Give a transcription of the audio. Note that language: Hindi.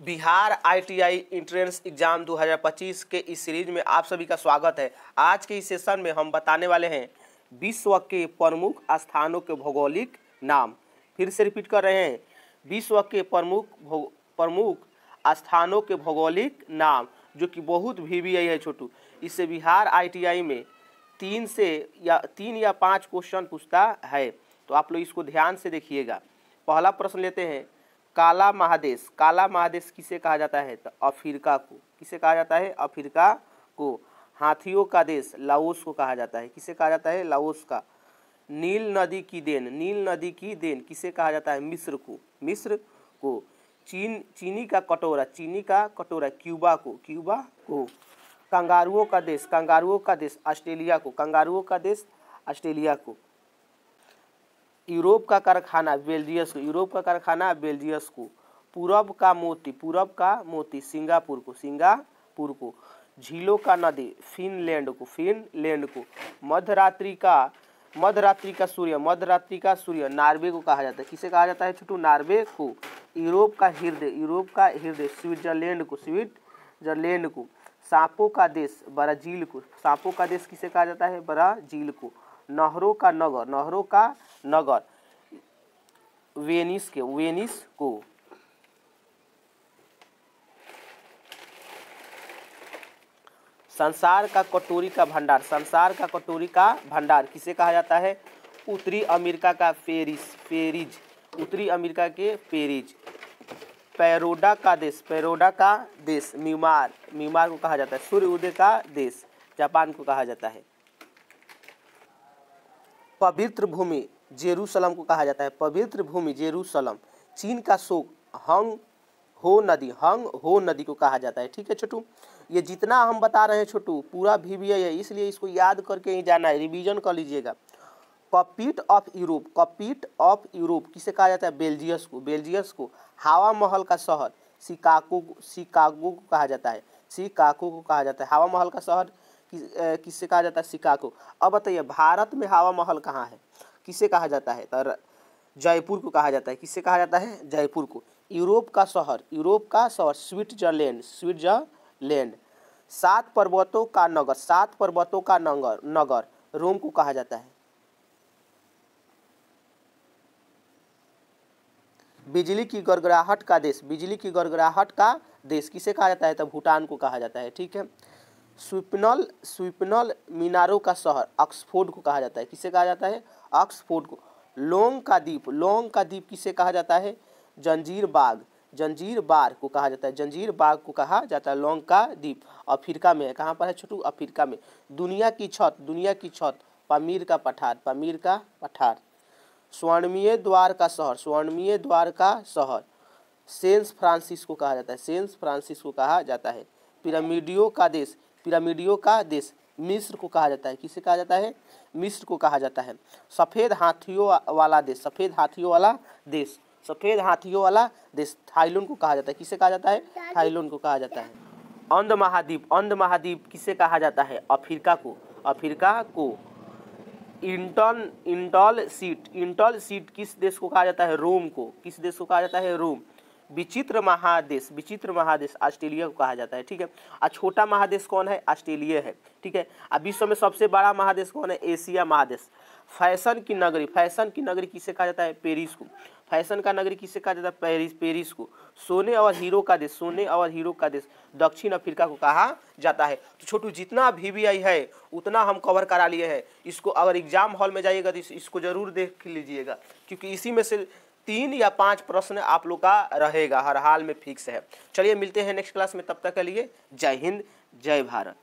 बिहार आईटीआई एंट्रेंस एग्जाम 2025 के इस सीरीज में आप सभी का स्वागत है। आज के इस सेशन में हम बताने वाले हैं विश्व के प्रमुख स्थानों के भौगोलिक नाम। फिर से रिपीट कर रहे हैं, विश्व के प्रमुख स्थानों के भौगोलिक नाम, जो कि बहुत VBI है छोटू। इससे बिहार आईटीआई में 3 या 5 क्वेश्चन पूछता है, तो आप लोग इसको ध्यान से देखिएगा। पहला प्रश्न लेते हैं, काला महादेश किसे कहा जाता है? तो अफ्रीका को। किसे कहा जाता है? अफ्रीका को। हाथियों का देश लाओस को कहा जाता है। किसे कहा जाता है? लाओस का। नील नदी की देन किसे कहा जाता है? मिस्र को। चीनी का कटोरा क्यूबा को। कंगारुओं का देश ऑस्ट्रेलिया को। यूरोप का कारखाना बेल्जियस को। पूरब का मोती सिंगापुर को। झीलों का नदी फिनलैंड को। मध्यरात्रि का सूर्य नॉर्वे को कहा जाता है। किसे कहा जाता है छोटू? नॉर्वे को। यूरोप का हृदय स्विट्जरलैंड को। सांपों का देश ब्राजील को। सांपों का देश किसे कहा जाता है? ब्राजील को। नहरों का नगर वेनिस को। संसार का कटोरी का भंडार किसे कहा जाता है? उत्तरी अमेरिका का पेरिज। पैरोडा का देश म्यांमार को कहा जाता है। सूर्य उदय का देश जापान को कहा जाता है। पवित्र भूमि जेरूसलम को कहा जाता है। चीन का शोक हंग हो नदी को कहा जाता है। ठीक है छोटू, ये जितना हम बता रहे हैं छोटू पूरा VBI है, इसलिए इसको याद करके ही जाना है, रिवीजन कर लीजिएगा। कॉकपिट ऑफ यूरोप किसे कहा जाता है? बेल्जियस को। हवा महल का शहर शिकागो को कहा जाता है। हवा महल का शहर किसे कहा जाता है? शिकागो। अब बताइए, भारत में हवा महल कहाँ है? किसे कहा जाता है? तो जयपुर को कहा जाता है। किसे कहा जाता है? जयपुर को। यूरोप का शहर स्विट्जरलैंड। 7 पर्वतों का नगर रोम को कहा जाता है। बिजली की गड़गड़ाहट का देश किसे कहा जाता है? तो भूटान को कहा जाता है। ठीक है। स्विप्नल मीनारों का शहर ऑक्सफोर्ड को कहा जाता है। किसे कहा जाता है? ऑक्सफोर्ड को। लोंग का द्वीप किसे कहा जाता है? जंजीर बाग को कहा जाता है। लोंग का द्वीप अफ्रीका में है। कहाँ पर है छोटू? अफ्रीका में। दुनिया की छत पामीर का पठार। स्वर्णमय द्वार का शहर सैन फ्रांसिस्को कहा जाता है। पिरामिडों का देश मिस्र को कहा जाता है। किसे कहा जाता है? मिस्र को कहा जाता है। सफ़ेद हाथियों वाला देश थाईलैंड को कहा जाता है। किसे कहा जाता है? थाईलैंड को कहा जाता है। अंध महाद्वीप किसे कहा जाता है? अफ्रीका को। इंटल सीट किस देश को कहा जाता है? रोम को। किस देश को कहा जाता है? रोम। विचित्र महादेश ऑस्ट्रेलिया को कहा जाता है। ठीक है। और छोटा महादेश कौन है? ऑस्ट्रेलिया है। ठीक है। अब विश्व में सबसे बड़ा महादेश कौन है? एशिया महादेश। फैशन की नगरी किसे कहा जाता है? पेरिस को। फैशन का नगरी किसे कहा जाता है? पेरिस को। सोने और हीरो का देश दक्षिण अफ्रीका को कहा जाता है। तो छोटू जितना VBI है उतना हम कवर करा लिए हैं। इसको अगर एग्जाम हॉल में जाइएगा तो इसको जरूर देख लीजिएगा, क्योंकि इसी में से 3 या 5 प्रश्न आप लोग का रहेगा, हर हाल में फिक्स है। चलिए मिलते हैं नेक्स्ट क्लास में, तब तक के लिए जय हिंद जय भारत।